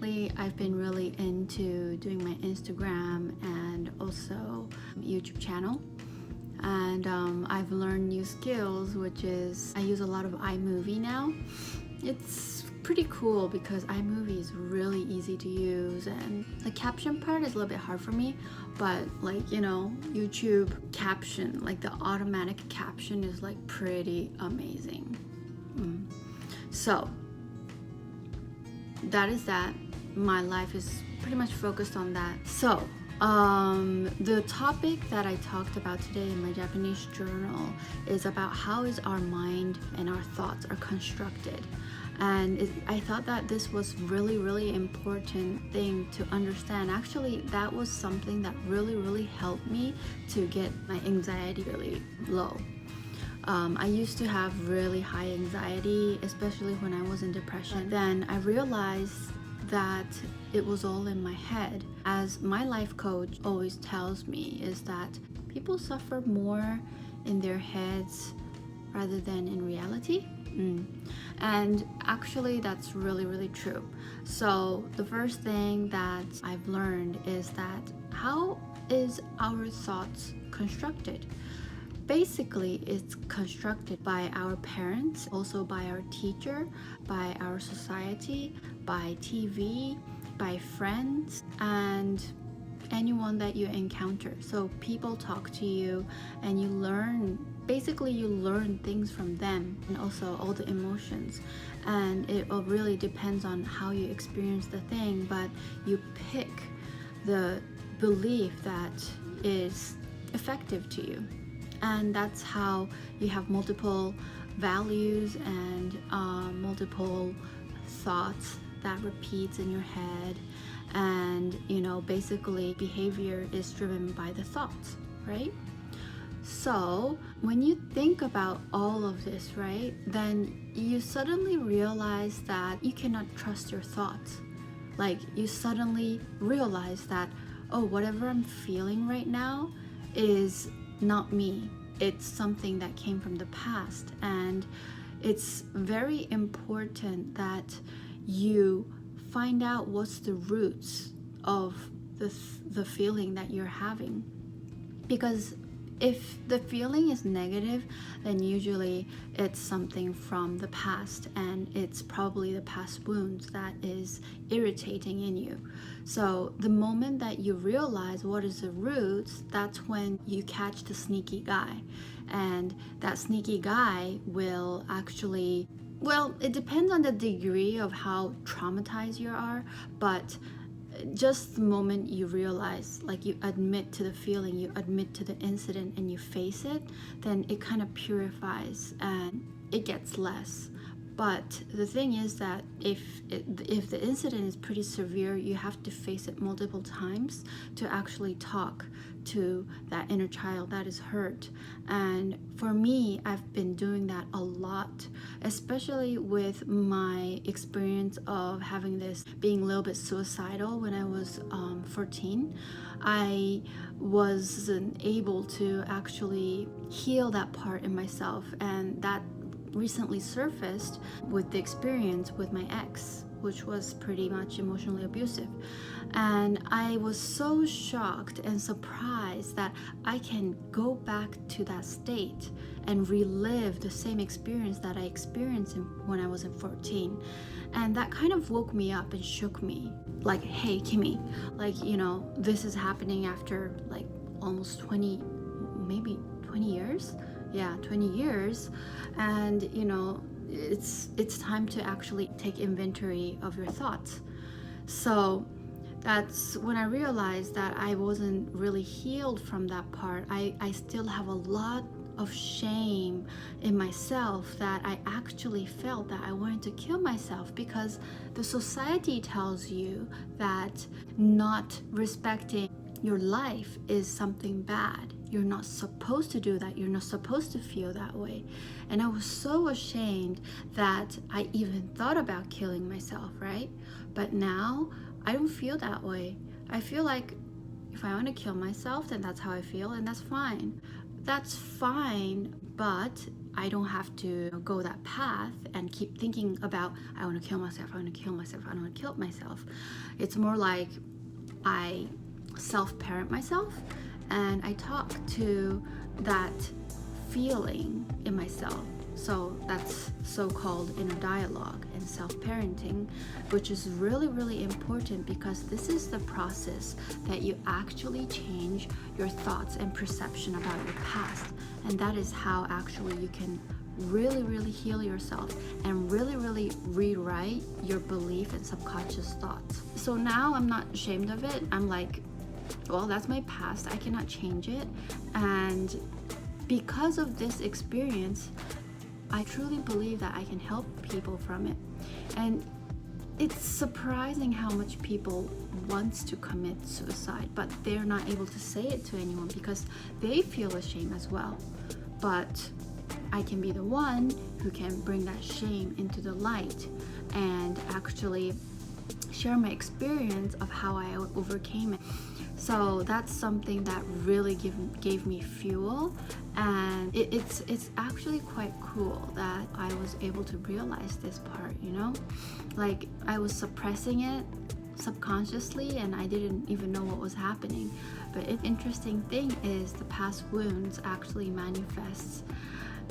lately I've been really into doing my Instagram and also YouTube channel. And I've learned new skills, which is I use a lot of iMovie now. It's pretty cool because iMovie is really easy to use, and the caption part is a little bit hard for me, but YouTube caption, like the automatic caption is like pretty amazing. So that is that. My life is pretty much focused on that. So the topic that I talked about today in my Japanese journal is about how is our mind and our thoughts are constructed. And I thought that this was really important thing to understand. Actually, that was something that really helped me to get my anxiety really low. I used to have really high anxiety, especially when I was in depression. Then I realized that it was all in my head. As my life coach always tells me, is that people suffer more in their heads rather than in reality. And actually that's really true. So the first thing that I've learned is that how is our thoughts constructed? Basically, it's constructed by our parents, also by our teacher, by our society, by TV, by friends, and anyone that you encounter. So people talk to you and you learn things from them, and also all the emotions. And it all really depends on how you experience the thing, but you pick the belief that is effective to you. And that's how you have multiple values and multiple thoughts that repeats in your head. And basically behavior is driven by the thoughts, right? So when you think about all of this, right, then you suddenly realize that you cannot trust your thoughts. Like you suddenly realize that, oh, whatever I'm feeling right now is not me. It's something that came from the past. And it's very important that you find out what's the roots of the feeling that you're having. Because if the feeling is negative, then usually it's something from the past, and it's probably the past wounds that is irritating in you. So the moment that you realize what is the roots, that's when you catch the sneaky guy. And that sneaky guy will actually, well, it depends on the degree of how traumatized you are, but just the moment you realize, like you admit to the feeling, you admit to the incident, and you face it, then it kind of purifies and it gets less. But the thing is that if the incident is pretty severe, you have to face it multiple times to actually talk to that inner child that is hurt. And for me, I've been doing that a lot, especially with my experience of having this, being a little bit suicidal when I was 14. I wasn't able to actually heal that part in myself, and that recently surfaced with the experience with my ex, which was pretty much emotionally abusive. And I was so shocked and surprised that I can go back to that state and relive the same experience that I experienced when I was in 14. And that kind of woke me up and shook me. Like, hey, Kimmy, like, this is happening after like almost 20, maybe 20 years. Yeah, 20 years. And it's time to actually take inventory of your thoughts. So that's when I realized that I wasn't really healed from that part. I still have a lot of shame in myself, that I actually felt that I wanted to kill myself, because the society tells you that not respecting your life is something bad. You're not supposed to do that. You're not supposed to feel that way. And I was so ashamed that I even thought about killing myself, right? But now I don't feel that way. I feel like if I want to kill myself, then that's how I feel, and that's fine. That's fine, but I don't have to go that path and keep thinking about, I want to kill myself, I want to kill myself, I want to kill myself. It's more like I self-parent myself, and I talk to that feeling in myself. So that's so-called inner dialogue and self-parenting, which is really, really important, because this is the process that you actually change your thoughts and perception about your past. And that is how actually you can really, really heal yourself and really, really rewrite your belief and subconscious thoughts. So now I'm not ashamed of it. I'm like, well, that's my past. I cannot change it. And because of this experience, I truly believe that I can help people from it. And it's surprising how much people wants to commit suicide, but they're not able to say it to anyone because they feel ashamed as well. But I can be the one who can bring that shame into the light and actually share my experience of how I overcame it. So that's something that really gave me fuel, and it's actually quite cool that I was able to realize this part, you know? Like, I was suppressing it subconsciously and I didn't even know what was happening. But an interesting thing is the past wounds actually manifests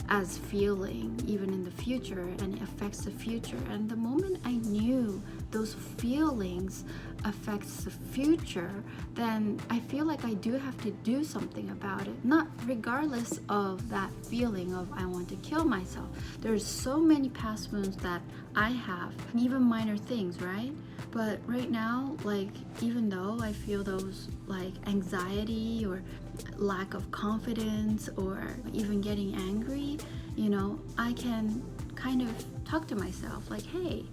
as feeling even in the future, and it affects the future. And the moment I knew those feelings affects the future, then I feel like I do have to do something about it, not regardless of that feeling of I want to kill myself. There's so many past wounds that I have, even minor things, right? But right now, like, even though I feel those like anxiety or lack of confidence or even getting angry, you know, I can kind of talk to myself like, hey,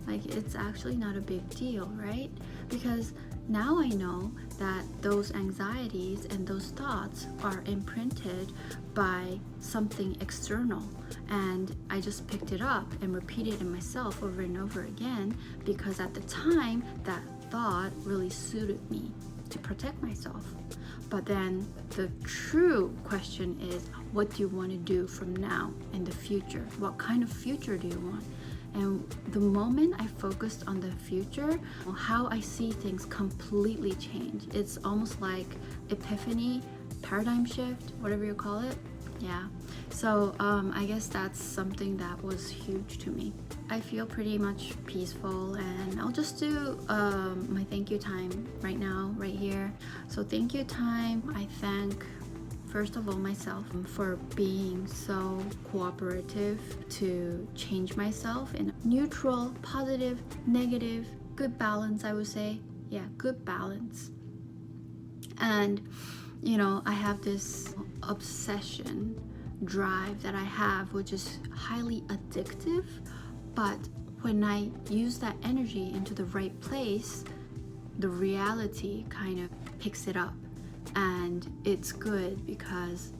like, it's actually not a big deal, right? Because now I know that those anxieties and those thoughts are imprinted by something external, and I just picked it up and repeated it myself over and over again, because at the time that thought really suited me to protect myself. But then the true question is, what do you want to do from now in the future? What kind of future do you want? And the moment I focused on the future, how I see things completely change. It's almost like epiphany, paradigm shift, whatever you call it. Yeah. So I guess that's something that was huge to me. I feel pretty much peaceful, and I'll just do my thank you time right now, right here. So thank you time. I thank, first of all, myself for being so cooperative to change myself in neutral, positive, negative, good balance, I would say. Yeah, good balance. And, you know, I have this obsession drive that I have, which is highly addictive. But when I use that energy into the right place, the reality kind of picks it up. And it's good because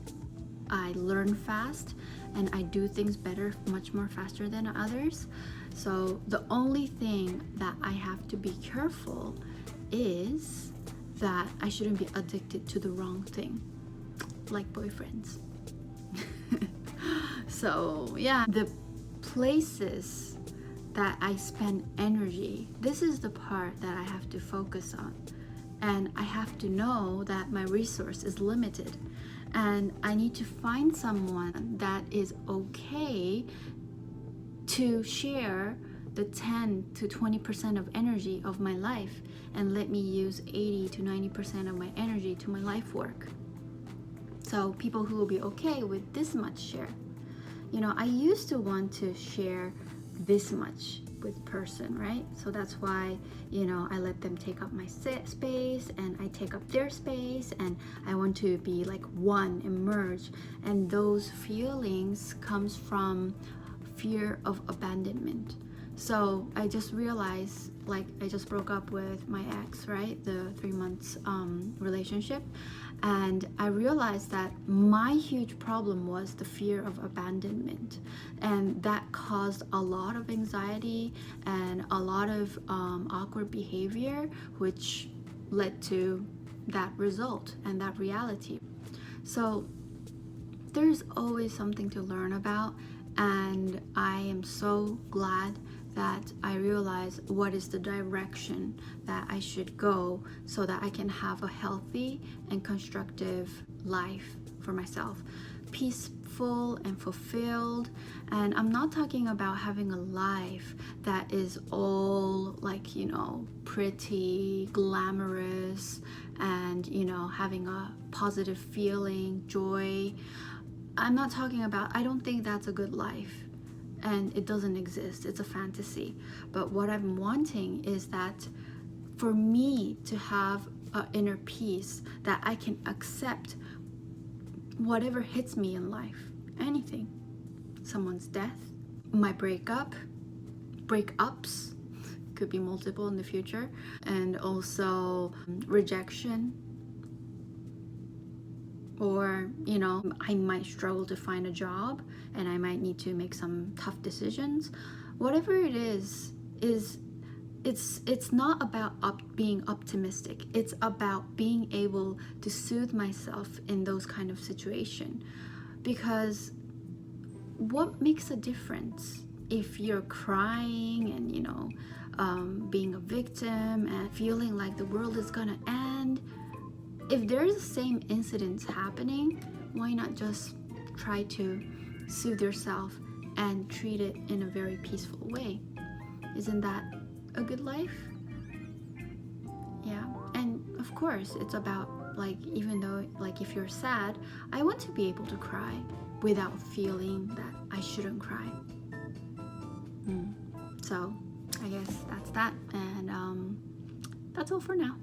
I learn fast and I do things better, much more faster than others. So the only thing that I have to be careful is that I shouldn't be addicted to the wrong thing, like boyfriends. So yeah, the places that I spend energy, this is the part that I have to focus on. And I have to know that my resource is limited, and I need to find someone that is okay to share the 10 to 20% of energy of my life and let me use 80 to 90% of my energy to my life work. So people who will be okay with this much share. You know, I used to want to share this much with person, right? So that's why, you know, I let them take up my space and I take up their space, and I want to be like one and merge. And those feelings comes from fear of abandonment. So I just realized, like, I just broke up with my ex, right? The 3 months relationship. And I realized that my huge problem was the fear of abandonment. And that caused a lot of anxiety and a lot of awkward behavior, which led to that result and that reality. So there's always something to learn about, and I am so glad that I realize what is the direction that I should go so that I can have a healthy and constructive life for myself, peaceful and fulfilled. And I'm not talking about having a life that is all like, pretty, glamorous, and, having a positive feeling, joy. I'm not talking about, I don't think that's a good life. And it doesn't exist. It's a fantasy. But what I'm wanting is that for me to have an inner peace, that I can accept whatever hits me in life, anything, someone's death, my breakups, could be multiple in the future, and also rejection, or I might struggle to find a job and I might need to make some tough decisions. Whatever it is it's not about being optimistic. It's about being able to soothe myself in those kind of situation, because what makes a difference if you're crying and being a victim and feeling like the world is gonna end? If there's the same incidents happening, why not just try to soothe yourself and treat it in a very peaceful way? Isn't that a good life? Yeah. And of course, it's about even though if you're sad, I want to be able to cry without feeling that I shouldn't cry. So I guess that's that, and that's all for now.